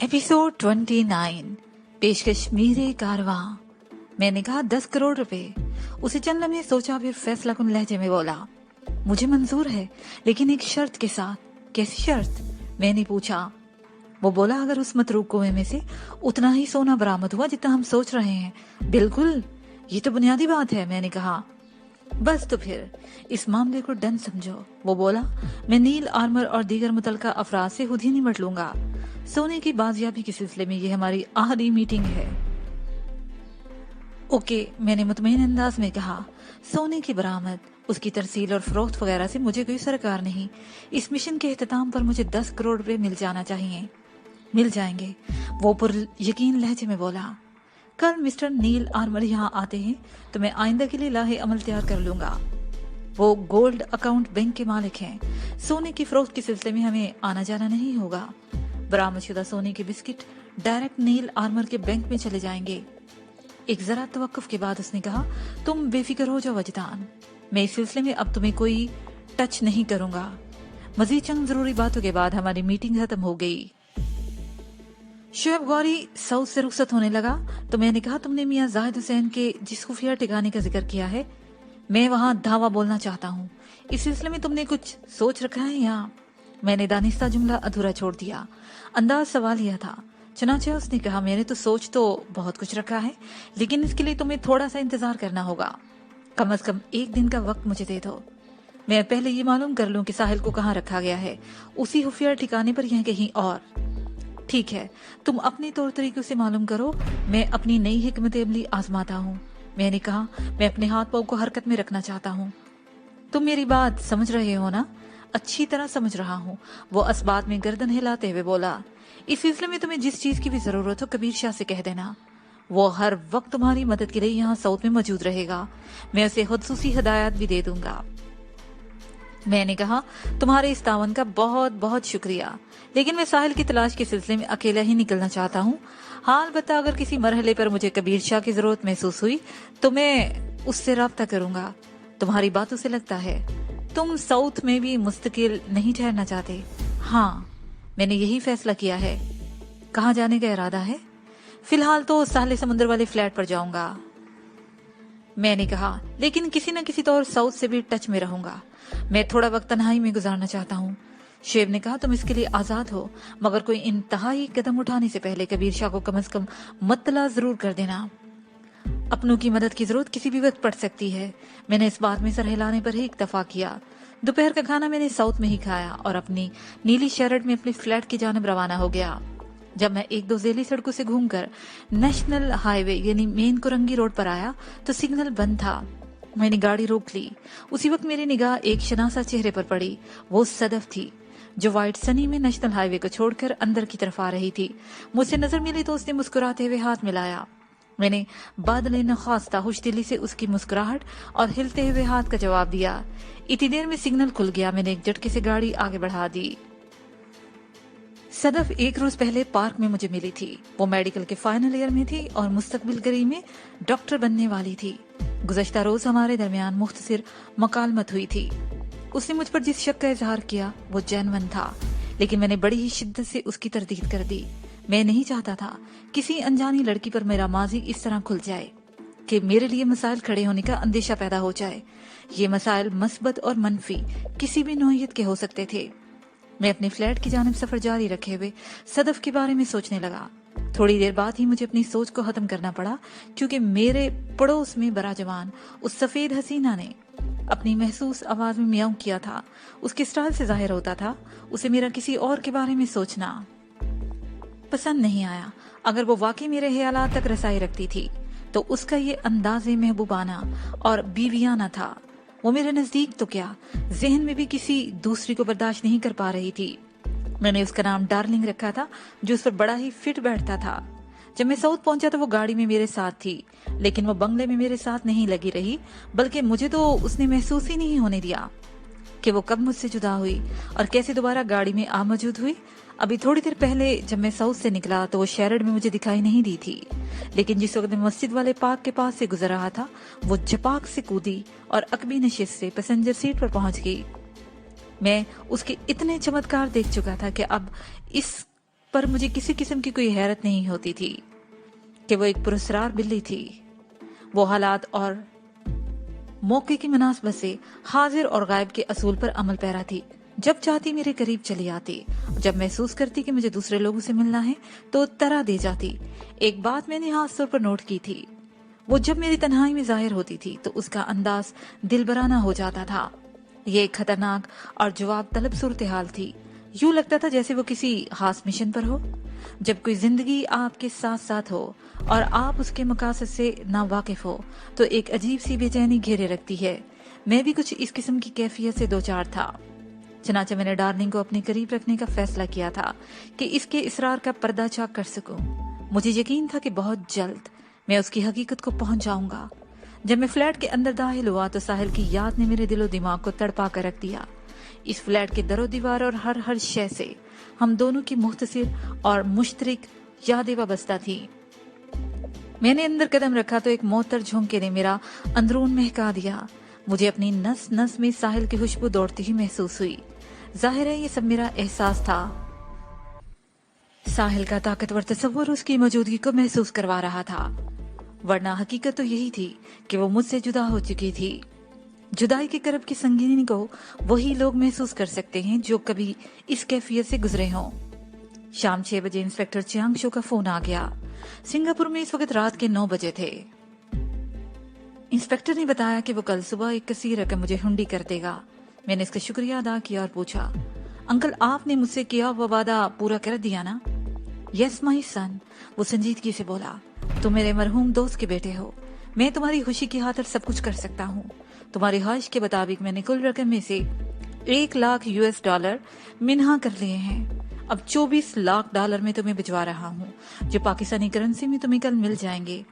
Episode 29। पेशकश मीरे कारवां। मैंने कहा 10 करोड़ रुपए। उसे चंद लम्हे सोचा, फिर फैसला कुन लहजे में बोला, मुझे मंजूर है, लेकिन एक शर्त के साथ। कैसी शर्त? मैंने पूछा। वो बोला, अगर उस मतरूक कुएं में से उतना ही सोना बरामद हुआ जितना हम सोच रहे हैं। बिल्कुल, ये तो बुनियादी बात है। मैंने कहा, बस तो फिर इस मामले को डन समझो। वो बोला, मैं नील आर्मर और दीगर मुतलका अफराद से खुद ही निपट लूंगा। सोने की बाजियाबी के सिलसिले में ये हमारी आखिरी मीटिंग है। ओके, मैंने मुतमईन अंदाज में कहा। सोने की बरामद, उसकी तरसील और फरोख्त वगैरह से मुझे कोई सरकार नहीं। इस मिशन के इख्तिताम पर मुझे 10 करोड़ रुपए मिल जाना चाहिए। मिल जाएंगे, वो पुर यकीन लहजे में बोला। कल मिस्टर नील आर्मर यहाँ आते हैं तो मैं आइंदा के लिए लाहे अमल तैयार कर लूंगा। वो गोल्ड अकाउंट बैंक के मालिक हैं। सोने की फरोख्त के सिलसिले में हमें आना जाना नहीं होगा। बरामदशुदा सोने के बिस्किट डायरेक्ट नील आर्मर के बैंक में चले जाएंगे। एक जरा तवक्कुफ के बाद उसने कहा, तुम बेफिक्र हो जाओ वजदान, मैं इस सिलसिले में अब तुम्हें कोई टच नहीं करूंगा। मजीद चंद जरूरी बातों के बाद हमारी मीटिंग खत्म हो गई। शुएब गौरी साउथ से रुखसत होने लगा तो मैंने कहा, तुमने मियां जाहिद हुसैन के जिस खुफिया ठिकाने का जिक्र किया है, मैं वहां धावा बोलना चाहता हूँ। इस सिलसिले में तुमने कुछ सोच रखा है या? मैंने दानिस्ता जुमला अधूरा छोड़ दिया। अंदाज सवाल यह था। चुनाचे उसने कहा, मैंने तो सोच तो बहुत कुछ रखा है, लेकिन इसके लिए तुम्हें थोड़ा सा इंतजार करना होगा। कम अज कम 1 दिन का वक्त मुझे दे दो। मैं पहले ये मालूम कर लूं कि साहिल को कहाँ रखा गया है, उसी खुफिया ठिकाने पर या कहीं और। ठीक है, तुम अपने तौर तरीकों से मालूम करो, मैं अपनी नई हिकमत अमली आजमाता हूँ। मैंने कहा, मैं अपने हाथ पाँव को हरकत में रखना चाहता हूँ। तुम मेरी बात समझ रहे हो ना? अच्छी तरह समझ रहा हूँ। वो असबात में गर्दन हिलाते हुए बोला, इस सिलसिले में तुम्हें जिस चीज की भी जरूरत हो कबीर शाह से कह देना। वो हर वक्त तुम्हारी मदद के लिए यहाँ साउथ में मौजूद रहेगा। मैं उसे खुसूसी हिदायत भी दे दूंगा। मैंने कहा, तुम्हारे इस तावन का बहुत बहुत शुक्रिया, लेकिन मैं साहिल की तलाश के सिलसिले में अकेला ही निकलना चाहता हूँ। हाल बता, अगर किसी मरहले पर मुझे कबीर शाह की जरूरत महसूस हुई तो मैं उससे राब्ता करूंगा। तुम्हारी बातों से लगता है तुम साउथ में भी मुस्तकिल नहीं ठहरना चाहते। हाँ, मैंने यही फैसला किया है। कहाँ जाने का इरादा है? फिलहाल तो साहले समुद्र वाले फ्लैट पर जाऊंगा। मैंने कहा, लेकिन किसी न किसी तौर साउथ से भी टच में रहूंगा। मैं थोड़ा वक्त तन्हाई में गुजारना चाहता हूँ। शेब ने कहा, तुम इसके लिए आजाद हो, मगर कोई इंतहाई कदम उठाने से पहले कबीर शाह को कम से कम मुत्तला जरूर कर देना। अपनों की मदद की जरूरत किसी भी वक्त पड़ सकती है। मैंने इस बात में सर हिलाने पर ही इत्तफा किया। दोपहर का खाना मैंने साउथ में ही खाया और अपनी नीली शर्ट में अपने फ्लैट की जानब रवाना हो गया। जब मैं 1-2 ज़ेली सड़कों से घूमकर नेशनल हाईवे यानी मेन कुरंगी रोड पर आया तो सिग्नल बंद था। मैंने गाड़ी रोक ली। उसी वक्त मेरी निगाह एक शनासा चेहरे पर पड़ी। वो सदफ थी जो व्हाइट सनी में नेशनल हाईवे को छोड़कर अंदर की तरफ आ रही थी। मुझसे नजर मिली तो उसने मुस्कुराते हुए हाथ मिलाया। मैंने बादल नख्वास्ता खुशदिली से उसकी मुस्कुराहट और हिलते हुए हाथ का जवाब दिया। इतनी देर में सिग्नल खुल गया। मैंने एक झटके से गाड़ी आगे बढ़ा दी। सदफ 1 रोज पहले पार्क में मुझे मिली थी। वो मेडिकल के फाइनल ईयर में थी और मुस्तकबिल करीब में डॉक्टर बनने वाली थी। गुज़श्ता रोज हमारे दरमियान मुख्तसर मकालमत हुई थी। उसने मुझ पर जिस शक का इजहार किया वो जेन्युइन था, लेकिन मैंने बड़ी ही शिद्दत से उसकी तरदीद कर दी। मैं नहीं चाहता था किसी अनजानी लड़की पर मेरा माजी इस तरह खुल जाए कि मेरे लिए मसाइल खड़े होने का अंदेशा पैदा हो जाए। ये मसाइल मस्बत और मनफी किसी भी नौइयत के हो सकते थे। मैं अपने फ्लैट की जानिब सफर जारी रखे हुए सदफ के बारे में सोचने लगा। थोड़ी देर बाद ही मुझे अपनी सोच को खत्म करना पड़ा, क्योंकि मेरे पड़ोस में बड़ा जवान उस सफेद हसीना ने अपनी महसूस आवाज में म्याऊं किया था। उसके स्टाइल से जाहिर होता था उसे मेरा किसी और के बारे में सोचना पसंद नहीं आया। अगर वो वाकई मेरे ख्यालात तक रसाई रखती थी तो उसका ये अंदाज़े महबूबाना और बीवियाना था। वो मेरे नजदीक तो क्या, जहन में भी किसी दूसरी को बर्दाश्त नहीं कर पा रही थी। मैंने उसका नाम डार्लिंग रखा था, जो उस पर बड़ा ही फिट बैठता था। जब मैं साउथ पहुंचा तो वो गाड़ी में मेरे साथ थी, लेकिन वो बंगले में मेरे साथ नहीं लगी रही, बल्कि मुझे तो उसने महसूस ही नहीं होने दिया कि वो कब मुझसे जुदा हुई और कैसे दोबारा गाड़ी में आ मौजूद हुई। अभी थोड़ी देर पहले जब मैं साउथ से निकला तो वो शेरड में मुझे दिखाई नहीं दी थी, लेकिन जिस वक्त मैं मस्जिद वाले पार्क के पास से गुजर रहा था वो झपाक से कूदी और अकबी नशिस्त से पैसेंजर सीट पर पहुंच गई। मैं उसके इतने चमत्कार देख चुका था कि अब इस पर मुझे किसी किस्म की कोई हैरत नहीं होती थी कि वो एक पुरस्कार बिल्ली थी। वो हालात और मौके की मुनासबत से हाजिर और गायब के असूल पर अमल पैरा थी। जब चाहती मेरे करीब चली आती, जब महसूस करती कि मुझे दूसरे लोगों से मिलना है तो तरह दे जाती। एक बात मैंने खास तौर पर नोट की थी, वो जब मेरी तन्हाई में जाहिर होती थी तो उसका अंदाज दिलबराना हो जाता था। ये एक खतरनाक और जवाब तलब सूरत हाल थी। यूं लगता था जैसे वो किसी खास मिशन पर हो। जब कोई जिंदगी आपके साथ साथ हो और आप उसके मकासद से ना वाकिफ हो तो एक अजीब सी बेचैनी घेरे रखती है। मैं भी कुछ इस किस्म की कैफियत से दो चार था। चनाचे मैंने डार्लिंग को अपने करीब रखने का फैसला किया था कि इसके इसरार का पर्दा चाक कर सकूं। मुझे यकीन था कि बहुत जल्द मैं उसकी हकीकत को पहुंच जाऊंगा। जब मैं फ्लैट के अंदर दाखिल हुआ तो साहिल की याद ने मेरे दिलो दिमाग को तड़पा कर रख दिया। इस फ्लैट के दरो दीवार और हर शय से हम दोनों की मुख्तसिर और मुश्तरक यादें वाबस्ता थी। मैंने अंदर कदम रखा तो एक मोहतर झोंके ने मेरा अंदरून महका दिया। मुझे अपनी नस नस में साहिल की खुशबू दौड़ती ही महसूस हुई। जाहिर है ये सब मेरा एहसास था। साहिल का ताकतवर तस्वुर उसकी मौजूदगी को महसूस करवा रहा था, वरना हकीकत तो यही थी कि वो मुझसे जुदा हो चुकी थी। जुदाई के करब की संगीनी को वही लोग महसूस कर सकते हैं जो कभी इस कैफियत से गुजरे हों। शाम 6 बजे इंस्पेक्टर चियांग शो का फोन आ गया। सिंगापुर में इस वक्त रात के 9 बजे थे। इंस्पेक्टर ने बताया कि वो कल सुबह एक कसीर रकम मुझे हुंडी कर देगा। मैंने इसका शुक्रिया अदा किया और पूछा, अंकल आपने मुझसे किया हुआ वादा पूरा कर दिया ना? यस माई सन, वो संजीदगी से बोला। तुम मेरे मरहूम दोस्त के बेटे हो, मैं तुम्हारी खुशी की खातिर सब कुछ कर सकता हूँ। तुम्हारी ख्वाहिश के मुताबिक मैंने कुल रकम में से 1 लाख US$ मिन्हा कर लिए हैं। अब 24 लाख डॉलर में तुम्हें भिजवा रहा हूँ, जो पाकिस्तानी करेंसी में तुम्हें कल मिल जाएंगे।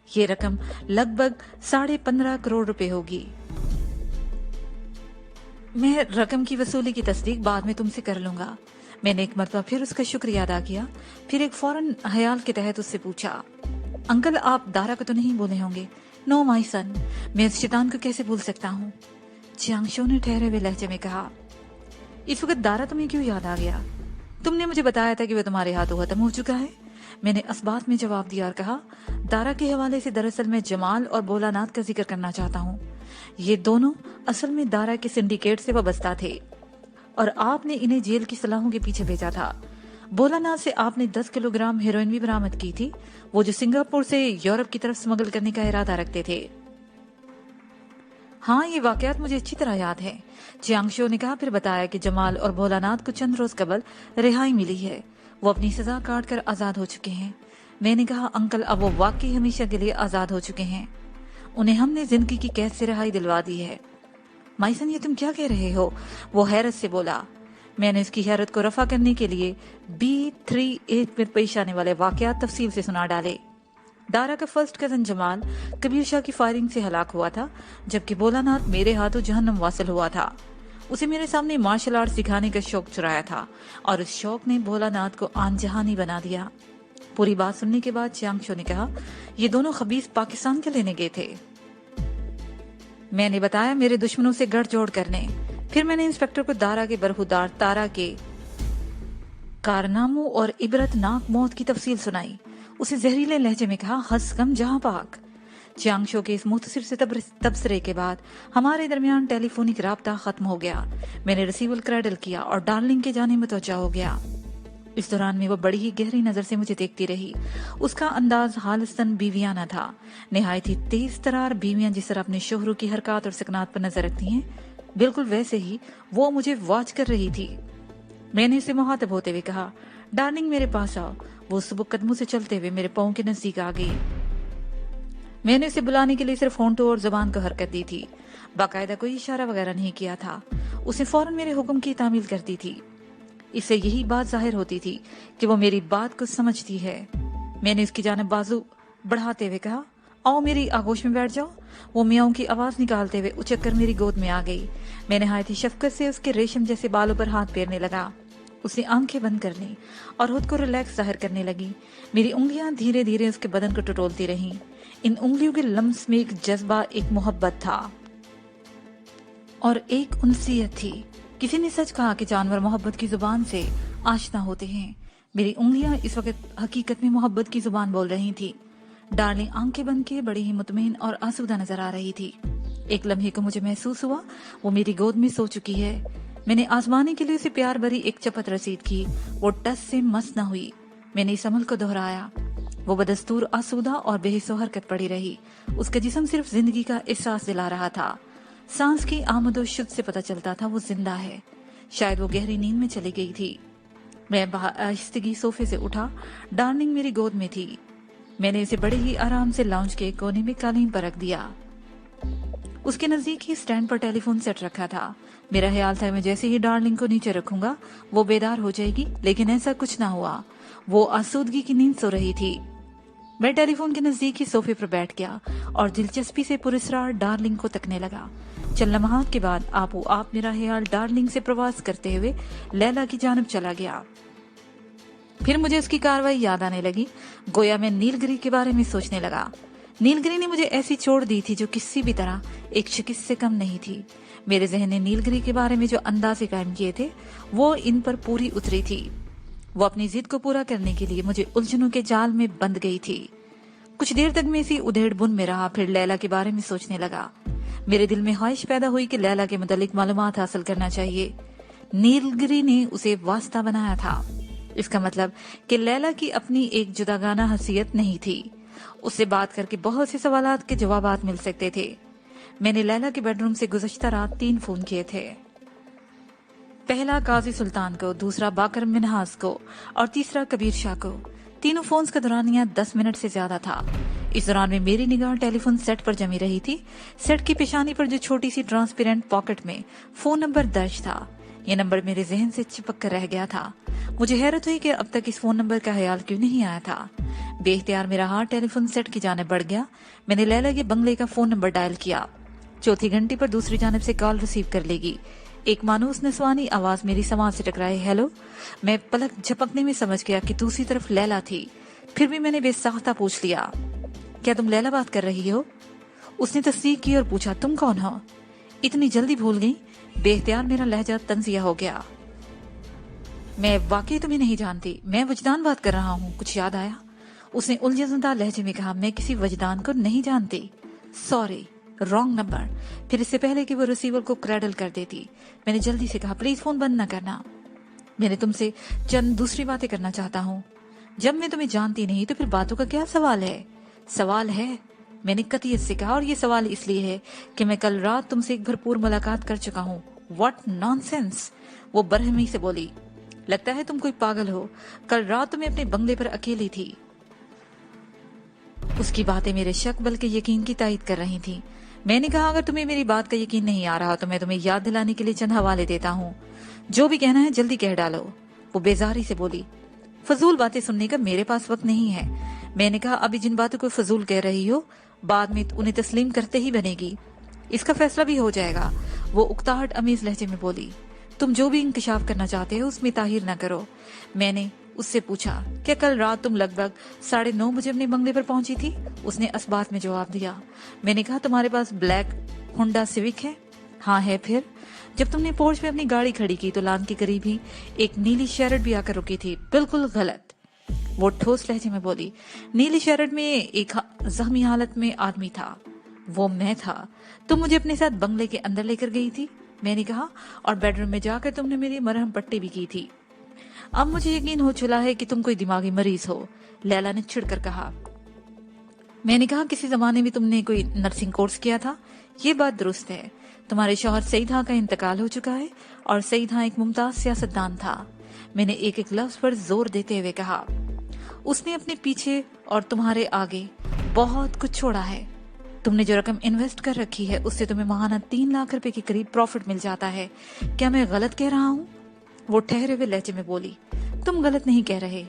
ये रकम लगभग 15.5 करोड़ रुपए होगी। मैं रकम की वसूली की तस्दीक बाद में तुमसे कर लूंगा। मैंने एक मरतबा फिर उसका शुक्रिया अदा किया, फिर एक फौरन ख्याल के तहत उससे पूछा, अंकल आप दारा को तो नहीं बोले होंगे? नो माई सन, मैं इस शैतान को कैसे भूल सकता हूँ? चियांगशो ने ठहरे हुए लहजे में कहा। इस वक्त दारा तुम्हें क्यों याद आ गया? तुमने मुझे बताया था कि वह तुम्हारे हाथों खत्म हो चुका है। मैंने असबात में जवाब दिया और कहा, दारा के हवाले से दरअसल मैं जमाल और भोलानाथ का जिक्र करना चाहता हूँ। ये दोनों असल में दारा के सिंडिकेट से वाबस्ता थे और आपने इन्हें जेल की सलाहों के पीछे भेजा था। भोलानाथ से आपने 10 किलोग्राम हेरोइन भी बरामद की थी, वो जो सिंगापुर से यूरोप की तरफ स्मगल करने का इरादा रखते थे। हाँ, ये वाकयात मुझे अच्छी तरह याद है, चियांगशो ने कहा। फिर बताया कि जमाल और भोलानाथ को चंद रोज कबल रिहाई मिली है, वो अपनी सजा काट कर आजाद हो चुके हैं। मैंने कहा, अंकल अब वो वाकई हमेशा के लिए आजाद हो चुके हैं, उन्हें हमने जिंदगी की कैद से रिहाई दिलवा दी है। माइसन, ये तुम क्या कह रहे हो? वो हैरत से बोला। मैंने उसकी हैरत को रफा करने के लिए B38 में पेश आने वाले वाकयात तफसील से सुना डाले। दारा का फर्स्ट कजन जमाल कबीर शाह की फायरिंग से हलाक हुआ था, जबकि भोलानाथ मेरे हाथों जहन्नम वासिल हुआ था। उसे मेरे सामने मार्शल आर्ट सिखाने का शौक चुराया था और उस शौक ने भोलानाथ को आनजहानी बना दिया। पूरी बात सुनने के बाद चियांगशो ने कहा, ये दोनों खबीस पाकिस्तान के लेने गए थे। मैंने बताया, मेरे दुश्मनों से गठजोड़ करने। फिर मैंने इंस्पेक्टर को दारा के बरहुदार तारा के कारनामों और इबरतनाक मौत की तफसील सुनाई। उसे जहरीले लहजे में कहा, हस्कम जहां पाक। चियांगशो के इस मुख्तसर से तबसरे के बाद हमारे दरमियान टेलीफोनिक राब्ता खत्म हो गया। मैंने रिसीवर क्रैडल किया और डार्लिंग के जाने मुतवज्जा हो गया। इस दौरान में वो बड़ी ही गहरी नजर से मुझे देखती रही। उसका अंदाज हालिस्तन बीवियाना था, निहायत ही तेज तरार बीवियां जिस तरह अपने शोहरों की हरकत और सकनात पर नजर रखती हैं, बिल्कुल वैसे ही वो मुझे वॉच कर रही थी। मैंने उसे मुखातिब होते हुए कहा, डार्लिंग मेरे पास आओ। वो सुबह कदमों से चलते हुए मेरे पाँव के नजदीक आ गई। मैंने उसे बुलाने के लिए सिर्फ होंठों और जुबान को हरकत दी थी, बाकायदा कोई इशारा वगैरह नहीं किया था। उसे फौरन मेरे हुक्म की तामील करती थी। इससे यही बात जाहिर होती थी कि वो मेरी बात को समझती है। मैंने उसकी जानिब बाजू बढ़ाते हुए कहा, आओ मेरी आगोश में बैठ जाओ। वो मियाओं की आवाज निकालते हुए उछक कर मेरी गोद में आ गई। मैं नहायत ही शफकत से उसके रेशम जैसे बालों पर हाथ फेरने लगा। उसने आंखें बंद कर ली और खुद को रिलैक्स जाहिर करने लगी। मेरी उंगलियां धीरे धीरे उसके बदन को टटोलती रहीं। इन उंगलियों के लम्स में एक जज्बा, एक मोहब्बत था और एक उनसियत थी। किसी ने सच कहा कि जानवर मोहब्बत की जुबान से आशना होते हैं। मेरी उंगलियां इस वक्त हकीकत में मोहब्बत की जुबान बोल रही थी। डार्लिंग आंखें बंद किए बड़ी ही मुतमईन और आसूदा नजर आ रही थी। एक लम्हे को मुझे महसूस हुआ वो मेरी गोद में सो चुकी है। मैंने आजमाने के लिए उसे प्यार भरी एक चपत रसीद की। वो टस से मस न हुई। मैंने इस अमल को दोहराया। वो बदस्तूर आसूदा और बेहिस्सो हरकत पड़ी रही। उसका जिस्म सिर्फ जिंदगी का एहसास दिला रहा था। सांस की आमदोशुद से पता चलता था वो जिंदा है। शायद वो गहरी नींद में चली गई थी। मैं आहिस्तगी सोफे से उठा। डार्लिंग मेरी गोद में थी। मैंने इसे बड़े ही आराम से लाउंज के कोने में कालीन पर रख दिया। उसके नजदीक ही स्टैंड पर टेलीफोन सेट रखा था। मेरा ख्याल था मैं जैसे ही डार्लिंग को नीचे रखूंगा वो बेदार हो जाएगी, लेकिन ऐसा कुछ ना हुआ। वो आसूदगी की नींद सो रही थी। मैं टेलीफोन के नजदीक ही सोफे पर बैठ गया और दिलचस्पी से पुरस्कार डार्लिंग को तकने लगा। चंद लम्हात के बाद आप मेरा ख्याल डार्लिंग से प्रवास करते हुए लैला की जानब चला गया। फिर मुझे उसकी कार्रवाई याद आने लगी। गोया मैं नीलगिरी के बारे में सोचने लगा। नीलगिरी ने मुझे ऐसी चोट दी थी जो किसी भी तरह एक शिकस्त से कम नहीं थी। मेरे जहन ने नीलगिरी के बारे में जो अंदाजे कायम किए थे वो इन पर पूरी उतरी थी। वो अपनी जिद को पूरा करने के लिए मुझे उलझनों के जाल में बंद गई थी। कुछ देर तक मैं इसी उधेड़ बुन में रहा। फिर लैला के बारे में सोचने लगा। मेरे दिल में ख्वाहिश पैदा हुई कि लैला के मुतालिक मालूमात हासिल करना चाहिए। नीलगिरी ने उसे वास्ता बनाया था। इसका मतलब कि लैला की अपनी एक जुदागाना हैसियत नहीं थी। उससे बात करके बहुत से सवालात के जवाबात मिल सकते थे। मैंने लैला के बेडरूम से गुज़श्ता रात 3 फोन किए थे। पहला काजी सुल्तान को, दूसरा बाकर मिन्हास को और तीसरा कबीर शाह को। तीनों फोन्स का दौरानिया 10 मिनट से ज्यादा था। इस दौरान में मेरी निगाह टेलीफोन सेट पर जमी रही थी। सेट की पेशानी पर जो छोटी सी ट्रांसपेरेंट पॉकेट में फोन नंबर दर्ज था, यह नंबर मेरे जहन से चिपक कर रह गया था। मुझे हैरत हुई कि अब तक इस फोन नंबर का ख्याल क्यों नहीं आया था। बेख्तियार मेरा हाथ टेलीफोन सेट की जाने बढ़ गया। मैंने लैला के बंगले का फोन नंबर डायल किया। चौथी घंटी पर दूसरी जानब से कॉल रिसीव कर लेगी। एक मानूस नस्वानी आवाज मेरी समाज से टकराई, हेलो। मैं पलक झपकने में समझ गया कि दूसरी तरफ लैला थी। फिर भी मैंने बेसाख्ता पूछ लिया, क्या तुम लैला बात कर रही हो? उसने तस्दीक की और पूछा, तुम कौन हो? इतनी जल्दी भूल गई? बेख्तियार मेरा लहजा तंजिया हो गया। मैं वाकई तुम्हें नहीं जानती, मैं वजदान बात कर रहा हूँ, कुछ याद आया? उसने उलझनदा लहजे में कहा, मैं किसी वजदान को नहीं जानती, सॉरी, रॉन्ग नंबर। फिर इससे पहले कि वो रिसीवर को क्रैडल कर देती, मैंने जल्दी से कहा, प्लीज फोन बंद न करना, मैंने तुमसे चंद दूसरी बातें करना चाहता हूँ। जब मैं तुम्हें जानती नहीं तो फिर बातों का क्या सवाल है? सवाल है, मैंने कतियत से कहा, और ये सवाल इसलिए है कि मैं कल रात तुमसे एक भरपूर मुलाकात कर चुका हूँ। व्हाट नॉनसेंस, वो बरहमी से बोली, लगता है तुम कोई पागल हो। कल रात तुम्हें अपने बंगले पर अकेली थी। उसकी बातें मेरे शक बल्कि यकीन की तायद कर रही थी। मैंने कहा, अगर तुम्हें मेरी बात का यकीन नहीं आ रहा तो मैं तुम्हें याद दिलाने के लिए चंद हवाले देता हूँ, जो भी कहना है जल्दी कह डालो। वो बेजारी से बोली, फजूल बातें सुनने का मेरे पास वक्त नहीं है। मैंने कहा, अभी जिन बातों को फजूल कह रही हो बाद में उन्हें तस्लीम करते ही बनेगी, इसका फैसला भी हो जाएगा। वो उकताहट अमीज लहजे में बोली, तुम जो भी इंकशाफ करना चाहते हो उसमें ताहिर न करो। मैंने उससे पूछा, क्या कल रात तुम लगभग 9:30 बजे अपने बंगले पर पहुंची थी? उसने असबात में जवाब दिया। मैंने कहा, तुम्हारे पास ब्लैक होंडा सिविक है? हाँ है। फिर जब तुमने पोर्च में अपनी गाड़ी खड़ी की तो लान के करीब ही एक नीली शेरड भी आकर रुकी थी। बिल्कुल गलत, वो ठोस लहजे में बोली। नीली शेरड में एक जख्मी हालत में आदमी था, वो मैं था। तुम मुझे अपने साथ बंगले के अंदर लेकर गई थी, मैंने कहा, और बेडरूम में जाकर तुमने मेरी मरहम पट्टी भी की थी। अब मुझे यकीन हो चला है कि तुम कोई दिमागी मरीज हो, लैला ने चिढ़कर कहा। मैंने कहा, किसी जमाने में तुमने कोई नर्सिंग कोर्स किया था? ये बात दुरुस्त है। तुम्हारे शौहर सईदा का इंतकाल हो चुका है और सईदा एक मुमताज सियासतदान था। मैंने एक एक लफ्ज पर जोर देते हुए कहा। उसने अपने पीछे और तुम्हारे आगे बहुत कुछ छोड़ा है। तुमने जो रकम इन्वेस्ट कर रखी है उससे तुम्हें माहाना 3 लाख रुपए के करीब प्रॉफिट मिल जाता है। क्या मैं गलत कह रहा हूँ? वो ठहरे हुए लहजे में बोली, तुम गलत नहीं कह रहे,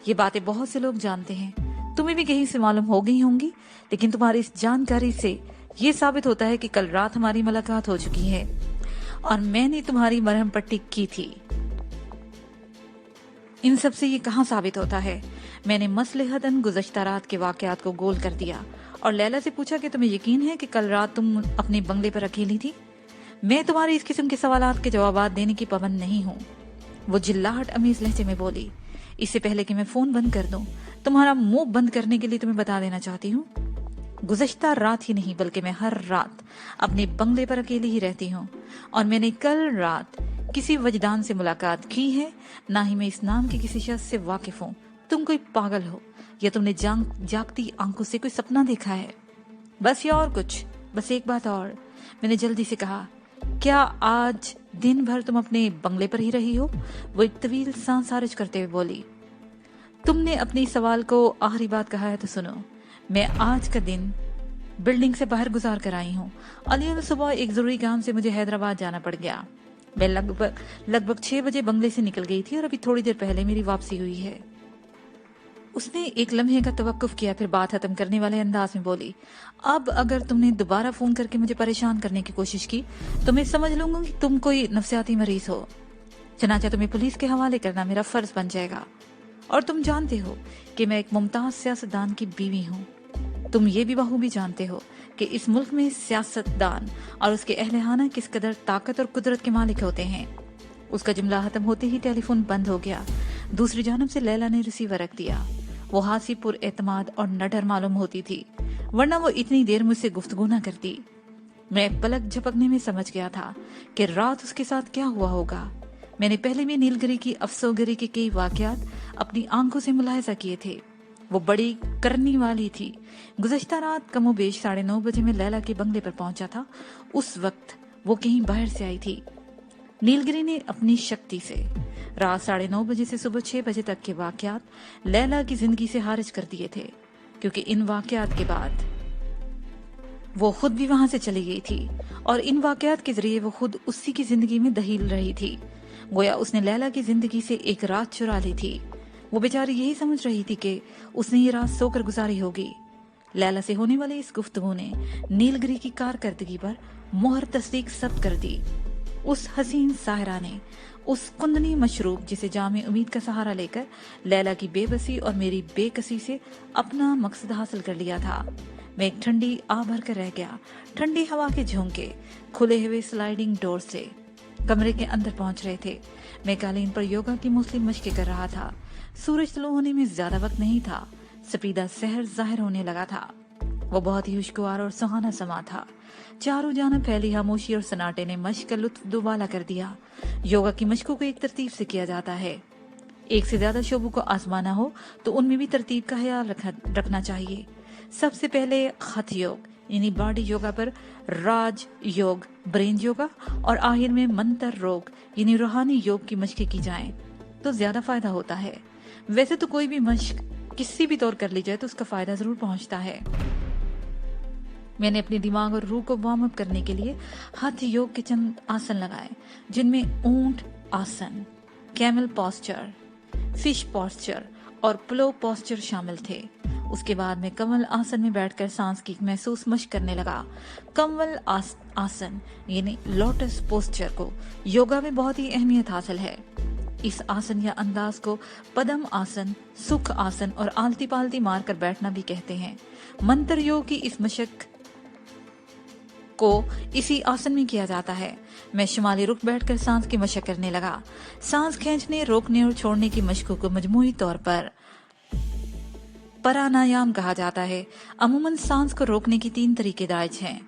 ये बातें बहुत से लोग जानते हैं, तुम्हें भी कहीं से मालूम हो गई होंगी, लेकिन तुम्हारी इस जानकारी से ये साबित होता है कि कल रात हमारी मुलाकात हो चुकी है और मैंने तुम्हारी मरहम पट्टी की थी। इन सब से ये कहाँ साबित होता है? मैंने मसलहतन गुज़श्ता रात के वाक़यात को गोल कर दिया और लैला से पूछा कि तुम्हें यकीन है कि कल रात तुम अपने बंगले पर अकेली थी? मैं तुम्हारे इस किस्म के सवालात के जवाबात देने की पाबंद नहीं हूँ। वो जिल्लाहट अमीज लहजे में बोली। इससे पहले कि मैं फोन बंद कर दूं, तुम्हारा मुंह बंद करने के लिए तुम्हें बता देना चाहती हूँ, गुज़श्ता रात ही नहीं बल्कि मैं हर रात अपने बंगले पर अकेली ही रहती हूँ और मैंने कल रात किसी वजदान से मुलाकात की है, ना ही मैं इस नाम के किसी शख्स से वाकिफ हूँ। तुम कोई पागल हो या तुमने जागती आंखों से कोई सपना देखा है? बस या और कुछ? बस एक बात और, मैंने जल्दी से कहा। क्या आज दिन भर तुम अपने बंगले पर ही रही हो? वो एक तवील सांस खारिज करते हुए बोली। तुमने अपने सवाल को आखिरी बात कहा है तो सुनो। मैं आज का दिन बिल्डिंग से बाहर गुजार कर आई हूँ। अली सुबह एक जरूरी काम से मुझे हैदराबाद जाना पड़ गया। मैं लगभग 6 बजे बंगले से निकल गई थी और अभी थोड़ी देर पहले मेरी वापसी हुई है। उसने एक लम्हे का तवक्कुफ किया, फिर बात खत्म करने वाले अंदाज में बोली। अब अगर तुमने दोबारा फोन करके मुझे परेशान करने की कोशिश की तो मैं समझ लूंगा कि तुम कोई नफसियाती मरीज हो। चनाचा तुम्हें पुलिस के हवाले करना मेरा फर्ज बन जाएगा। और तुम जानते हो कि मैं एक मुमताज सियासतदान की बीवी हूँ। तुम ये भी बखूबी जानते हो कि इस मुल्क में सियासतदान और उसके अहलखाना किस कदर ताकत और कुदरत के मालिक होते हैं। उसका जुमला खत्म होते ही टेलीफोन बंद हो गया। दूसरी जानब से लैला ने रिसीवर रख दिया। वो हासी पुर एतमाद और नडर मालूम होती थी, वरना वो इतनी देर मुझसे गुफ्तगू न करती। मैं पलक झपकने में समझ गया था कि रात उसके साथ क्या हुआ होगा। मैंने पहले भी नीलगिरी की अफसोगरी के कई वाकयात अपनी आंखों से मुलाहिजा किए थे। वो बड़ी करनी वाली थी। गुज़श्ता रात कमोबेश 9:30 बजे में लैला के बंगले पर पहुंचा था। उस वक्त वो कहीं बाहर से आई थी। नीलगिरी ने अपनी शक्ति से रात 9:30 बजे से सुबह 6 बजे तक के वाकयात लैला की जिंदगी से खारिज कर दिए थे, क्योंकि इन वाकयात के बाद वो खुद भी वहां से चली गई थी और इन वाकयात के जरिए वो खुद उसी की जिंदगी में दहील रही थी। गोया उसने लैला की जिंदगी से एक रात चुरा ली थी। वो बेचारी यही समझ रही थी कि उसने ये रात सोकर गुजारी होगी। लैला से होने वाली इस गुफ्तगू ने नीलगिरी की कारकर्दगी पर मोहर तस्दीक सब कर दी। उस हसीन साहरा ने उस कुंदनी मशरूब जिसे जामे उम्मीद का सहारा लेकर लैला की बेबसी और मेरी बेकसी से अपना मकसद हासिल कर लिया था। मैं एक ठंडी आ भर कर रह गया। ठंडी हवा के झोंके खुले हुए स्लाइडिंग डोर से कमरे के अंदर पहुंच रहे थे। मैं कालीन पर योगा की मुस्लिम मशकें कर रहा था। सूरज तलू होने में ज्यादा वक्त नहीं था। सफीदा सहर जाहिर होने लगा था। वो बहुत ही खुशगवार और सुहाना समा था। चारों जानब फैली खामोशी और सन्नाटे ने मश्क का लुत्फ दुबाला कर दिया। योगा की मशकों को एक तरतीब से किया जाता है। एक से ज्यादा शोबों को आजमाना हो तो उनमें भी तरतीब का ख्याल रखना चाहिए। सबसे पहले खत योग यानी बॉडी योगा पर राज योग ब्रेन योगा और आखिर में मंत्र रोग यानी रूहानी योग की मशकें की जाएं तो ज्यादा फायदा होता है। वैसे तो कोई भी मश्क किसी भी तौर कर ली जाए तो उसका फायदा जरूर पहुंचता है। मैंने अपने दिमाग और रूह को वार्म अप करने के लिए हठ योग के चंद आसन लगाए, जिनमें ऊंट आसन, कैमल पोस्चर, फिश पोस्चर और प्लो पोस्चर शामिल थे। उसके बाद मैं कमल आसन में बैठकर सांस की महसूस मश्क करने लगा। कमल आसन यानी लोटस पोस्चर को योगा में बहुत ही अहमियत हासिल है। इस आसन या अंदाज को पदम आसन, सुख आसन और आलती पालती मारकर बैठना भी कहते हैं। मंत्र योग की इस मशक को इसी आसन में किया जाता है। मैं शुमाली रुख बैठकर सांस की मशक करने लगा। सांस खींचने, रोकने और छोड़ने की मशकों को मजमूई तौर पर प्राणायाम कहा जाता है। अमूमन सांस को रोकने की 3 तरीके दराज हैं,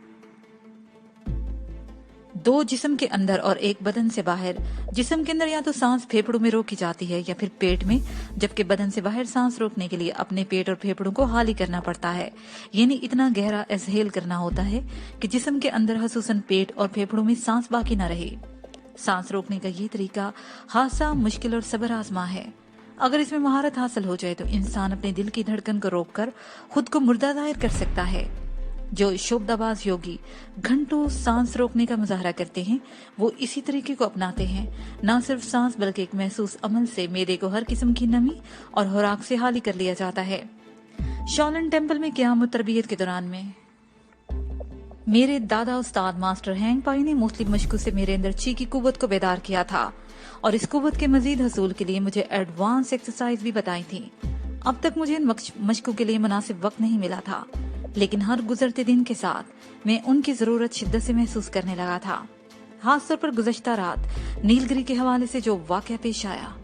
2 जिस्म के अंदर और 1 बदन से बाहर। जिस्म के अंदर या तो सांस फेफड़ों में रोकी जाती है या फिर पेट में, जबकि बदन से बाहर सांस रोकने के लिए अपने पेट और फेफड़ों को खाली करना पड़ता है, यानी इतना गहरा एक्सहेल करना होता है कि जिस्म के अंदर खसूसन पेट और फेफड़ों में सांस बाकी न रहे। सांस रोकने का ये तरीका खासा मुश्किल और सब्र आजमा है। अगर इसमें महारत हासिल हो जाए तो इंसान अपने दिल की धड़कन को रोककर खुद को मुर्दा जाहिर कर सकता है। जो शोबदाबाज योगी घंटों सांस रोकने का मुजाहरा करते हैं वो इसी तरीके को अपनाते हैं। न सिर्फ सांस बल्कि एक महसूस अमल से मेरे को हर किस्म की नमी और खुराक से हाली कर लिया जाता है। शाओलिन टेम्पल में क़याम और तरबियत के दौरान में मेरे दादा उस्ताद मास्टर हैंग पाई ने मुस्लिम मशकों से मेरे अंदर ची की कुव्वत को बेदार किया था। और इस कुव्वत के मजीद हसूल के लिए मुझे एडवांस एक्सरसाइज भी बताई थी। अब तक मुझे इन मशकों के लिए मुनासिब वक्त नहीं मिला था, लेकिन हर गुजरते दिन के साथ मैं उनकी जरूरत शिद्दत से महसूस करने लगा था। खास तौर पर गुज़श्ता रात नीलगिरी के हवाले से जो वाक़या पेश आया,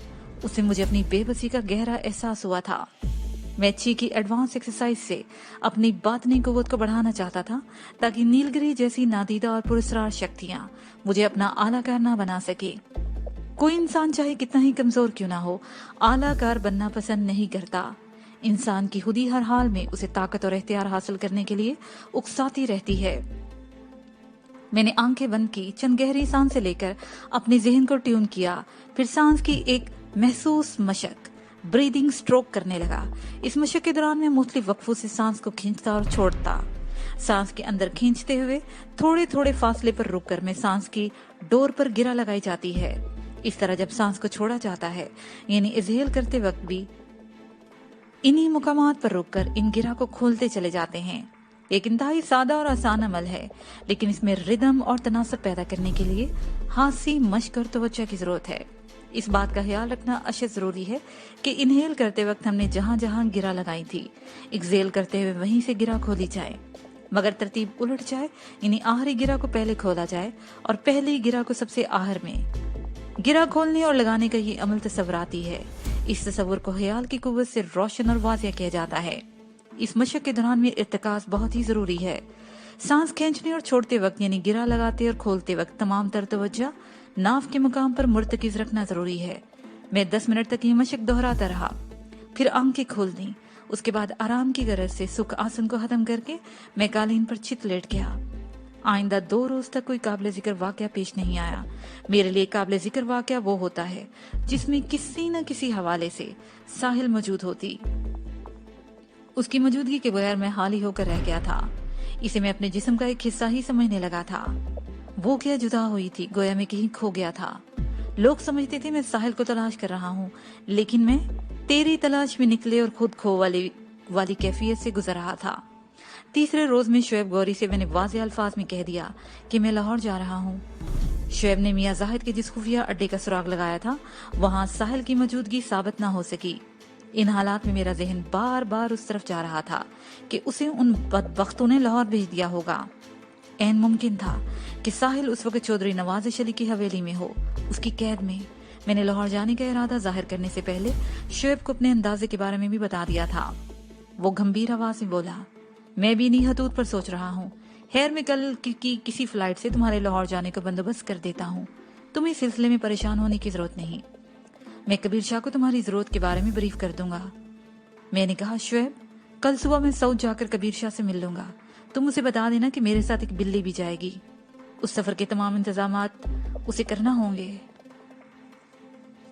उससे मुझे अपनी बेबसी का गहरा एहसास हुआ था। मैं ची की एडवांस एक्सरसाइज से अपनी बातनी कुव्वत को बढ़ाना चाहता था, ताकि नीलगिरी जैसी नादीदा और पुरस्कार शक्तियां मुझे अपना आलाकार ना बना सके। कोई इंसान चाहे कितना ही कमजोर क्यों ना हो, आलाकार बनना पसंद नहीं करता। इंसान की खुदी हर हाल में उसे ताकत और इख्तियार हासिल करने के लिए उकसाती रहती है। मैंने आंखें बंद की, चंद गहरी सांस से लेकर अपने जहन को ट्यून किया, फिर सांस की एक महसूस मशक, ब्रीदिंग स्ट्रोक करने लगा। इस मशक के दौरान मैं मुख्तलिफ वक्फों से सांस को खींचता और छोड़ता। सांस के अंदर खींचते हुए थोड़े थोड़े फासले पर रुककर मैं सांस की डोर पर गिरा लगाई जाती है। इस तरह जब सांस को छोड़ा जाता है, यानी इजहेल करते वक्त भी इन्हीं मुकामात पर रुककर इन गिरा को खोलते चले जाते हैं। एक इंतहाई सादा और आसान अमल है, लेकिन इसमें रिदम और तनासब पैदा करने के लिए हासी मश्क और तवज्जो की जरूरत है। इस बात का ख्याल रखना अशद जरूरी है कि इनहेल करते वक्त हमने जहां जहां गिरा लगाई थी, एक्सहेल करते हुए वहीं से गिरा खोली जाए। मगर तरतीब उलट जाए, यानी आखिरी गिरा को पहले खोला जाए और पहली गिरा को सबसे आखिर में। गिरा खोलने और लगाने का ये अमल तसव्वुराती है। इस तसव्वुर को ख्याल की कुव्वत से रोशन और वाज़िह किया जाता है। इस मशक के दौरान में इर्तिकाज़ बहुत ही जरूरी है। सांस खींचने और छोड़ते वक्त, यानी गिरा लगाते और खोलते वक्त तमाम तर तवज्जो नाफ के मुकाम पर मुर्तकिज रखना जरूरी है। मैं 10 मिनट तक ये मशक दोहराता रहा, फिर आंखें खोल दी। उसके बाद आराम की गरज से सुख आसन को खत्म करके मैं कालीन पर चित लेट गया। आइंदा 2 रोज तक कोई काबिल जिक्र वाकया पेश नहीं आया। मेरे लिए काबिल जिक्र वाकया वो होता है जिसमें किसी न किसी हवाले से साहिल मौजूद होती। उसकी मौजूदगी के बगैर मैं हाली होकर रह गया था। इसे मैं अपने जिस्म का एक हिस्सा ही समझने लगा था। वो क्या जुदा हुई थी, गोया मैं कहीं खो गया था। लोग समझते थे मैं साहिल को तलाश कर रहा हूँ, लेकिन मैं तेरी तलाश में निकले और खुद खो वाली कैफियत से गुजर रहा था। तीसरे रोज में शुएब गौरी से मैंने वाज़ेह अल्फाज में कह दिया कि मैं लाहौर जा रहा हूँ। शुएब ने मियाँ जाहिद के जिस खुफिया अड्डे का सुराग लगाया था, वहाँ साहिल की मौजूदगी साबित न हो सकी। इन हालात में मेरा जहन बार बार उस तरफ जा रहा था कि उसे उन बदबख्तों ने लाहौर भेज दिया होगा। ऐन मुमकिन था कि साहिल उस वक्त चौधरी नवाज़िश अली की हवेली में हो, उसकी कैद में। मैंने लाहौर जाने का इरादा जाहिर करने से पहले शुएब को अपने अंदाजे के बारे में भी बता दिया था। वो गंभीर आवाज में बोला, मैं भी इन्हीं हदूद पर सोच रहा हूँ। खैर, मैं कल की किसी फ्लाइट से तुम्हारे लाहौर जाने का बंदोबस्त कर देता हूँ। तुम्हें इस सिलसिले में परेशान होने की जरूरत नहीं। मैं कबीर शाह को तुम्हारी जरूरत के बारे में ब्रीफ कर दूंगा। मैंने कहा, शुएब, कल सुबह मैं सऊद जाकर कबीर शाह से मिल लूंगा। तुम उसे बता देना कि मेरे साथ एक बिल्ली भी जाएगी। उस सफर के तमाम इंतजामात उसे करना होंगे।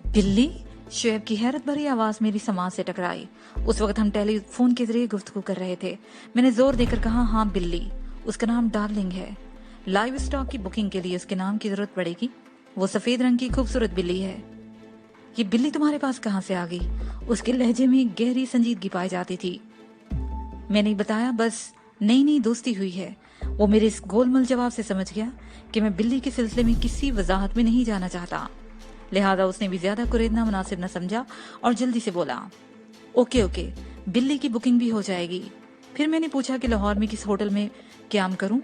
बिल्ली? शुएब की हैरत भरी आवाज मेरी समाज से टकराई। उस वक्त हम टेलीफोन के जरिए गुफ्तगू कर रहे थे। मैंने जोर देकर कहा, हाँ बिल्ली, उसका नाम डार्लिंग है। लाइव स्टॉक की बुकिंग के लिए उसके नाम की जरूरत पड़ेगी। वो सफेद रंग की खूबसूरत बिल्ली है। ये बिल्ली तुम्हारे पास कहाँ से आ गई? उसके लहजे में गहरी संजीदगी पाई जाती थी। मैंने बताया, बस नई नई दोस्ती हुई है। वो मेरे इस गोलमोल जवाब से समझ गया कि मैं बिल्ली के सिलसिले में किसी वजाहत में नहीं जाना चाहता। लिहाजा उसने भी ज्यादा कुरेदना मुनासिब न समझा और जल्दी से बोला, ओके, बिल्ली की बुकिंग भी हो जाएगी। फिर मैंने पूछा कि लाहौर में किस होटल में क्याम करूं।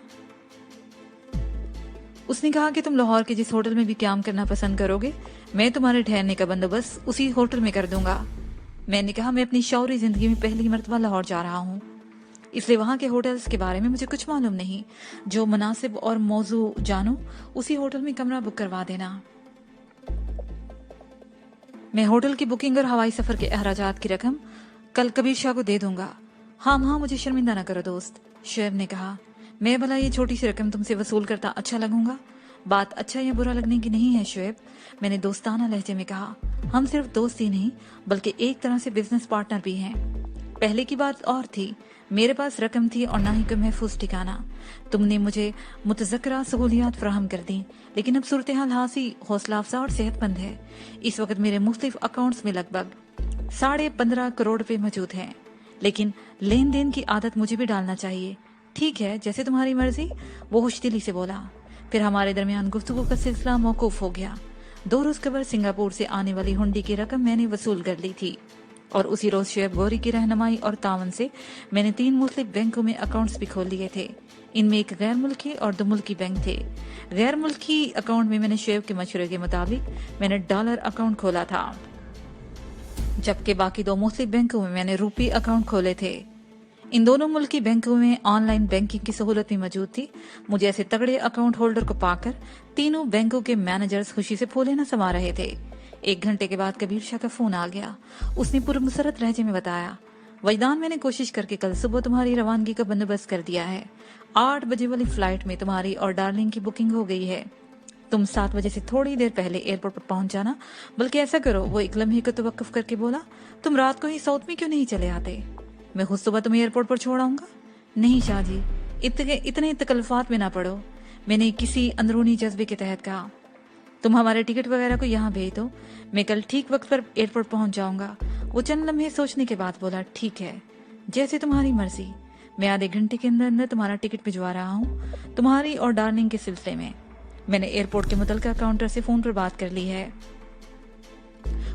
उसने कहा कि तुम लाहौर के जिस होटल में भी क्याम करना पसंद करोगे, मैं तुम्हारे ठहरने का बंदोबस्त उसी होटल में कर दूंगा। मैंने कहा, मैं अपनी शौरी जिंदगी में पहली मर्तबा लाहौर जा रहा हूँ, इसलिए वहां के होटल्स के बारे में मुझे कुछ मालूम नहीं। जो मुनासिब और मौजू जानू, उसी होटल में कमरा बुक करवा देना। मैं होटल की बुकिंग और हवाई सफर के अखराजात की रकम कल कबीर शाह को दे दूंगा। हाँ, मुझे शर्मिंदा न करो दोस्त, शुएब ने कहा। मैं भला ये छोटी सी रकम तुमसे वसूल करता अच्छा लगूंगा? बात अच्छा या बुरा लगने की नहीं है शुएब, मैंने दोस्ताना लहजे में कहा। हम सिर्फ दोस्त ही नहीं, बल्कि एक तरह से बिजनेस पार्टनर भी हैं। पहले की बात और थी, मेरे पास रकम थी और ना ही कोई महफूज ठिकाना। तुमने मुझे मुतज़क्किरा सहूलियात फराहम कर दी, लेकिन अब सूरत हाल हासी हौसला अफजा और सेहतमंद है। इस वक्त मेरे मुख्तलिफ अकाउंट्स में लगभग 15.5 करोड़ रुपए मौजूद हैं, लेकिन लेन देन की आदत मुझे भी डालना चाहिए। ठीक है, जैसे तुम्हारी मर्जी, वो खुशदिली से बोला। फिर हमारे दरमियान गुफ्तगू का सिलसिला मौकूफ हो गया। 2 रोज कबर सिंगापुर से आने वाली हुंडी की रकम मैंने वसूल कर ली थी और उसी रोज शुएब गौरी की रहनुमाई और तावन से मैंने 3 मुस्लिम बैंकों में अकाउंट्स भी खोल लिए थे। इनमें एक गैर मुल्की और 2 मुल्की बैंक थे। गैर मुल्की अकाउंट में मैंने शुएब के मशवरे के मुताबिक मैंने डॉलर अकाउंट खोला था, जबकि बाकी 2 मुस्लिम बैंकों में मैंने रुपी अकाउंट खोले थे। इन दोनों मुल्की बैंकों में ऑनलाइन बैंकिंग की सहूलत भी मौजूद थी। मुझे ऐसे तगड़े अकाउंट होल्डर को पाकर तीनों बैंकों के मैनेजर्स खुशी से फूले न समा रहे थे। 1 घंटे के बाद कबीर शाह का फोन आ गया। उसने पुरमुसरत लहजे में बताया, वजदान, मैंने कोशिश करके कल सुबह तुम्हारी रवानगी का बंदोबस्त कर दिया है। 8 बजे वाली फ्लाइट में तुम्हारी और डार्लिंग की बुकिंग हो गई है। तुम 7 बजे से थोड़ी देर पहले एयरपोर्ट पर पहुंच जाना। बल्कि ऐसा करो, वो एक लम्हे को तवक्कुफ करके बोला, तुम रात को ही साउथ में क्यों नहीं चले आते? मैं खुद सुबह तुम्हें एयरपोर्ट पर छोड़ आऊंगा। नहीं शाह जी, इतने तकल्लुफात में ना पड़ो। मैंने किसी अंदरूनी जज्बे के तहत कहा, तुम हमारे टिकट वगैरह को यहाँ भेज दो, मैं कल ठीक वक्त पर एयरपोर्ट पहुंच जाऊंगा। वो चंद लम्हे सोचने के बाद बोला, ठीक है, जैसे तुम्हारी मर्जी। मैं आधे घंटे के अंदर अंदर तुम्हारा टिकट भिजवा रहा हूँ। तुम्हारी और डार्लिंग के सिलसिले में मैंने एयरपोर्ट के मुतलका काउंटर से फोन पर बात कर ली है।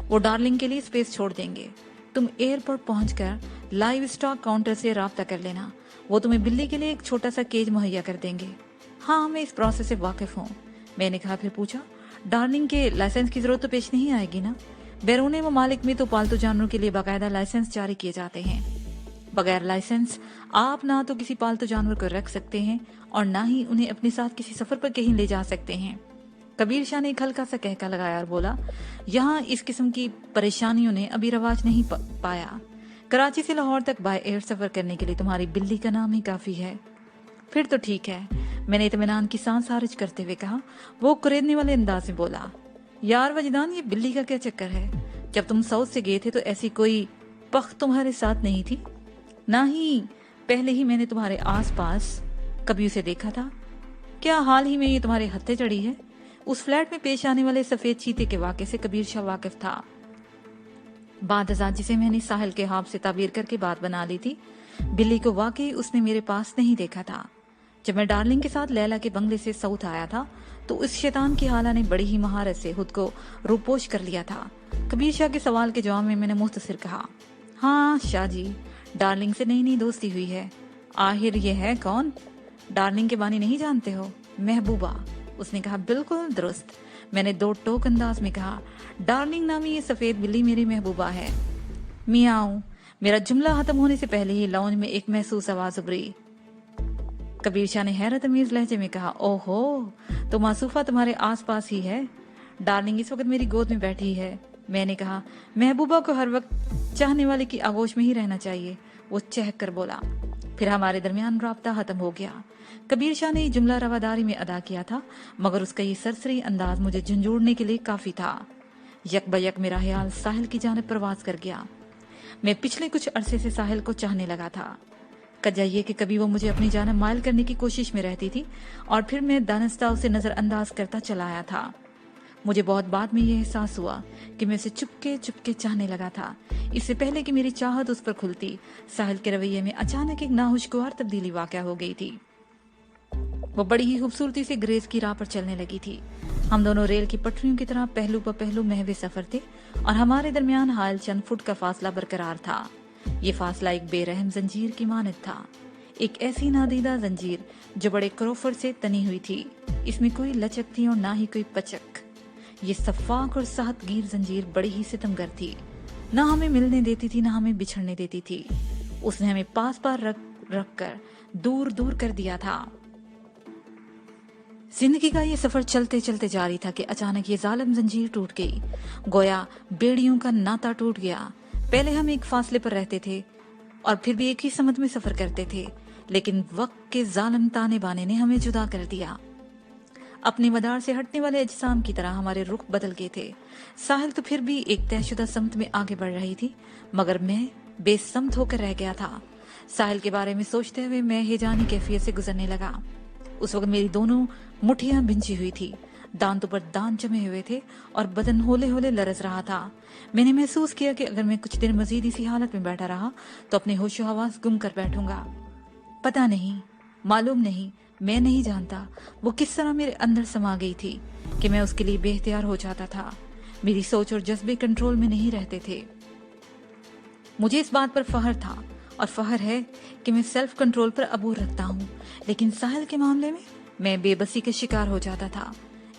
वो डार्लिंग के लिए स्पेस छोड़ देंगे। तुम एयरपोर्ट पहुंचकर लाइव स्टॉक काउंटर से राब्ता कर लेना। वो तुम्हें बिल्ली के लिए एक छोटा सा केज मुहैया कर देंगे। हाँ, मैं इस प्रोसेस से वाकिफ हूँ। मैंने कहा, फिर पूछा, डार्लिंग के लाइसेंस की जरूरत तो पेश नहीं आएगी ना? बैरूनी ममालिक में तो पालतू जानवरों के लिए बाकायदा लाइसेंस जारी किए जाते हैं। बगैर लाइसेंस आप ना तो किसी पालतू जानवर को रख सकते हैं और ना ही उन्हें अपने साथ किसी सफर पर कहीं ले जा सकते हैं। कबीर शाह ने एक हल्का सा कहका लगाया और बोला, यहाँ इस किस्म की परेशानियों ने अभी रवाज नहीं पाया। कराची से लाहौर तक बाय एयर सफर करने के लिए तुम्हारी बिल्ली का नाम ही काफी है। फिर तो ठीक है, मैंने इत्मीनान की सांस खारिज करते हुए कहा। वो कुरेदने वाले अंदाज में बोला, यार वजदान, ये बिल्ली का क्या चक्कर है? जब तुम साउथ से गए थे तो ऐसी कोई पख्त तुम्हारे साथ नहीं थी, ना ही पहले ही मैंने तुम्हारे आसपास कभी उसे देखा था। क्या हाल ही में ये तुम्हारे हत्थे चढ़ी है? उस फ्लैट में पेश आने वाले सफेद चीते के वाक़े से कबीर शाह वाकिफ था। बाद अज़ां जिसे मैंने साहिल के हाथ से ताबीर करके बात बना ली थी, बिल्ली को वाकई उसने मेरे पास नहीं देखा था। जब मैं डार्लिंग के साथ लैला के बंगले से साउथ आया था तो इस शैतान की हाला ने बड़ी ही महारत से खुद को रूपोश कर लिया था। कबीर शाह के सवाल के जवाब में मैंने मुख्तसर कहा, हाँ शाह जी, डार्लिंग से नई नई दोस्ती हुई है। आखिर ये है कौन? डार्लिंग के बानी नहीं जानते हो? महबूबा। उसने कहा, बिल्कुल दुरुस्त। मैंने 2 टोक अंदाज में कहा, डार्लिंग नामी ये सफेद बिल्ली मेरी महबूबा है। मियाऊं। मेरा जुमला खत्म होने से पहले ही लाउंज में एक महसूस आवाज उभरी। कबीर शाह ने हैरत अमीज लहजे में कहा, ओहो, तो मासूफा तुम्हारे आसपास ही है। डार्लिंग इस वक्त मेरी गोद में बैठी है। मैंने कहा, महबूबा को हर वक्त चाहने वाले की आगोश में ही रहना चाहिए। वो चहक कर बोला। फिर हमारे दरमियान राब्ता खत्म हो गया। कबीर शाह ने जुमला रवादारी में अदा किया था, मगर उसका ये सरसरी अंदाज मुझे झंझोड़ने के लिए काफी था। यक बयक मेरा ख्याल साहिल की जानिब परवाज कर गया। मैं पिछले कुछ अरसे से साहिल को चाहने लगा था। कजा ये कि कभी वो मुझे अपनी जानिब माइल करने की कोशिश में रहती थी और फिर मैं दानिस्ता उसे नजरअंदाज करता चला आया था। मुझे बहुत बाद में यह एहसास हुआ कि मैं उसे चुपके चुपके चाहने लगा था, इससे पहले कि मेरी चाहत उस पर खुलती। साहिल के रवैये में अचानक एक नाखुशगवार तब्दीली वाक़या हो गई थी। वो बड़ी ही खूबसूरती से ग्रेस की राह पर चलने लगी थी। हम दोनों रेल की पटरियों की तरह पहलू पर पहलू महवे सफर थे और हमारे दरमियान हाल चंद फुट का फासला बरकरार था। ये फासला एक बेरहम जंजीर की मानद था, एक ऐसी नादीदा जंजीर जो बड़े क्रोफर से तनी हुई थी। इसमें कोई लचक थी और ना ही कोई पचक। ये सफाक और साहत गिर जंजीर बड़ी ही सितमगर थी, ना हमें मिलने देती थी ना हमें बिछड़ने देती थी। उसने हमें पास पास रख कर दूर दूर कर दिया था। जिंदगी का ये सफर चलते चलते जारी था कि अचानक ये जालिम जंजीर टूट गई। गोया बेड़ियों का नाता टूट गया। पहले हम एक फासले पर रहते थे और फिर भी एक ही समत में सफर करते थे, लेकिन वक्त के जालिम ताने बाने ने हमें जुदा कर दिया। अपने मदार से हटने वाले अजसाम की तरह हमारे रुख बदल गए थे। साहिल तो फिर भी एक तयशुदा समत में आगे बढ़ रही थी, मगर मैं बेसमत होकर रह गया था। साहिल के बारे में सोचते हुए मैं हिजानी कैफियत से गुजरने लगा। उस वक्त मेरी दोनों मुठ्ठियां भिंची हुई थी, दांतों पर दांत जमे हुए थे और बदन होले होले लरज रहा था। मैंने महसूस किया कि अगर मैं कुछ देर मजीद इसी हालत में बैठा रहा तो अपने होशो हवास गुम कर बैठूंगा। पता नहीं, मालूम नहीं मैं नहीं जानता वो किस तरह मेरे अंदर समा गई थी कि मैं उसके लिए बेख्तियार हो जाता था। मेरी सोच और जज्बे कंट्रोल में नहीं रहते थे। मुझे इस बात पर फख्र था और फख्र है कि मैं सेल्फ कंट्रोल पर अबूर रखता हूँ, लेकिन साहिल के मामले में मैं बेबसी का शिकार हो जाता था।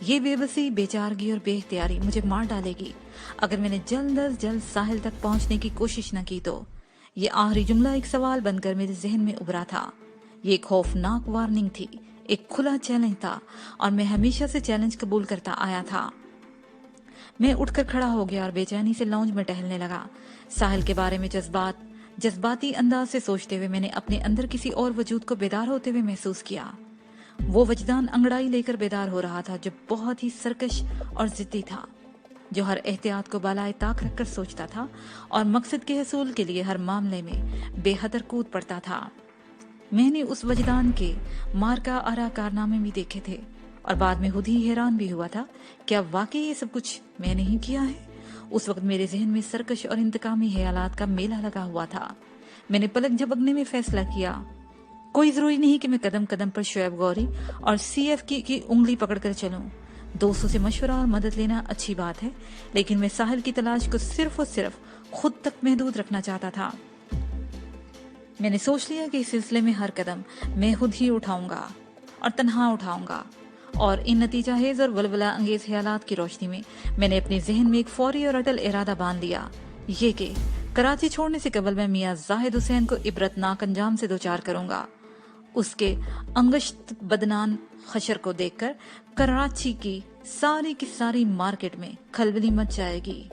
ये बेबसी, बेचारगी और बेख्तियारी मुझे मार डालेगी अगर मैंने जल्द अज जल्द साहिल तक पहुंचने की कोशिश न की तो। ये आखिरी जुमला एक सवाल बनकर मेरे जहन में उभरा था। ये एक खौफनाक वार्निंग थी, एक खुला चैलेंज था, और मैं हमेशा से चैलेंज कबूल करता आया था। मैं उठकर खड़ा हो गया और बेचैनी से लाउंज में टहलने लगा। साहिल के बारे में जज्बाती अंदाज से सोचते हुए मैंने अपने अंदर किसी और वजूद को बेदार होते हुए महसूस किया। वो वजदान अंगड़ाई लेकर बेदार हो रहा था जो बहुत ही सरकश और जिद्दी था, जो हर एहतियात को बालाए ताक रखकर सोचता था और मकसद के हसूल के लिए हर मामले में बेहतर कूद पड़ता था। मैंने उस वजदान के मारका आरा कारनामे भी देखे थे और बाद में खुद ही हैरान भी हुआ था, क्या वाकई ये सब कुछ मैंने ही किया है? उस वक्त मेरे जहन में सरकश और इंतकामी ख्यालात का मेला लगा हुआ था। मैंने पलक झपकने में फैसला किया, कोई जरूरी नहीं कि मैं कदम कदम पर शोएब गौरी और सीएफ की उंगली पकड़कर चलूं। दोस्तों से मशवरा और मदद लेना अच्छी बात है, लेकिन मैं साहिल की तलाश को सिर्फ और सिर्फ खुद तक महदूद रखना चाहता था। मैंने सोच लिया कि इस सिलसिले में हर कदम मैं खुद ही उठाऊंगा और तन्हा उठाऊंगा, और इन नतीजाहेज और वलवला अंगेज ख्यालात की रोशनी में मैंने अपने जहन में एक फौरी और अटल इरादा बांध लिया, ये कि कराची छोड़ने से कबल मैं मियां जाहिद हुसैन को इबरतनाक अंजाम से दो चार करूंगा। उसके अंगश्त बदनान खशर को देखकर कराची की सारी मार्केट में खलबली मच जाएगी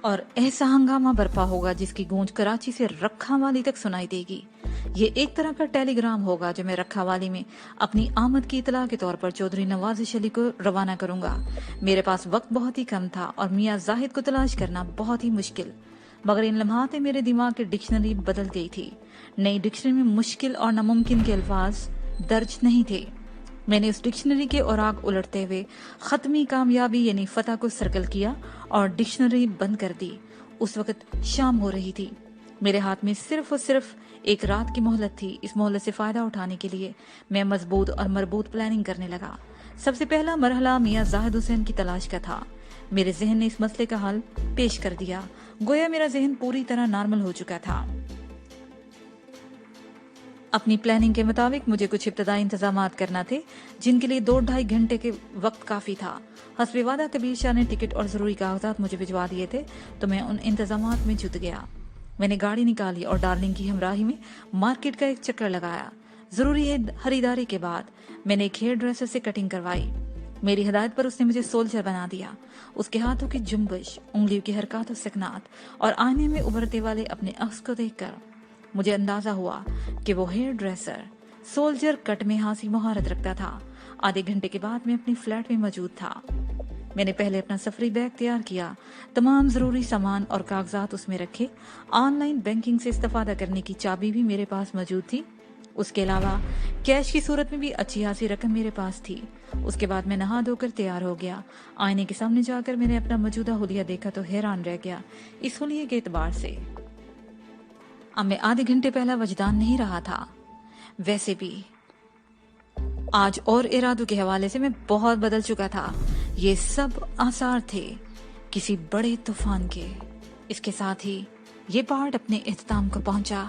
और ऐसा हंगामा बर्पा होगा जिसकी गूंज कराची से रखावाली तक सुनाई देगी। ये एक तरह का टेलीग्राम होगा जो मैं रखावाली में अपनी आमद की इतला के तौर पर चौधरी नवाजिश अली को रवाना करूंगा। मेरे पास वक्त बहुत ही कम था और मियां जाहिद को तलाश करना बहुत ही मुश्किल, मगर इन लम्हात में मेरे दिमाग की डिक्शनरी बदल गई थी। नई डिक्शनरी में मुश्किल और नामुमकिन के अल्फाज दर्ज नहीं थे। मैंने उस डिक्शनरी के औराक उलटते हुए खत्मी कामयाबी यानी फतह को सर्कल किया और डिक्शनरी बंद कर दी। उस वक्त शाम हो रही थी। मेरे हाथ में सिर्फ और सिर्फ एक रात की मोहलत थी। इस मोहलत से फायदा उठाने के लिए मैं मजबूत और मरबूत प्लानिंग करने लगा। सबसे पहला मरहला मियां जाहिद हुसैन की तलाश का था। मेरे जहन ने इस मसले का हल पेश कर दिया, गोया मेरा जहन पूरी तरह नॉर्मल हो चुका था। अपनी प्लानिंग के मुताबिक मुझे कुछ इब्तदाई इंतजामात करना थे, जिनके लिए 2-2.5 घंटे के वक्त काफी था। हस्बे वादा कबीर शाह ने टिकट और जरूरी कागजात मुझे भिजवा दिए थे, तो मैं उन इंतजामात में जुट गया। मैंने गाड़ी निकाली और डार्लिंग की हमराही में मार्केट का एक चक्कर लगाया। जरूरी है खरीदारी के बाद मैंने एक हेयर ड्रेसर से कटिंग करवाई। मेरी हिदायत पर उसने मुझे सोल्जर बना दिया। उसके हाथों की जुम्बश, उंगलियों की हरकत और सकनात और आईने में उभरते वाले अपने अक्स को देखकर मुझे अंदाजा हुआ कि वो हेयर ड्रेसर सोल्जर कट में हासी महारत रखता था। आधे घंटे के बाद मैं अपनी फ्लैट में मौजूद था। मैंने पहले अपना सफरी बैग तैयार किया, तमाम जरूरी सामान और कागजात उसमें रखे। ऑनलाइन बैंकिंग से इस्तेफादा करने की चाबी भी मेरे पास मौजूद थी। उसके अलावा कैश की सूरत में भी अच्छी खासी रकम मेरे पास थी। उसके बाद मैं नहा धोकर तैयार हो गया। आईने के सामने जाकर मैंने अपना मौजूदा हुलिया देखा तो हैरान रह गया इस हुलिये के एतबार से। अब मैं आधे घंटे पहला वजदान नहीं रहा था। वैसे भी आज और इरादों के हवाले से मैं बहुत बदल चुका था। ये सब आसार थे किसी बड़े तूफान के। इसके साथ ही ये पार्ट अपने इख्तिताम को पहुंचा।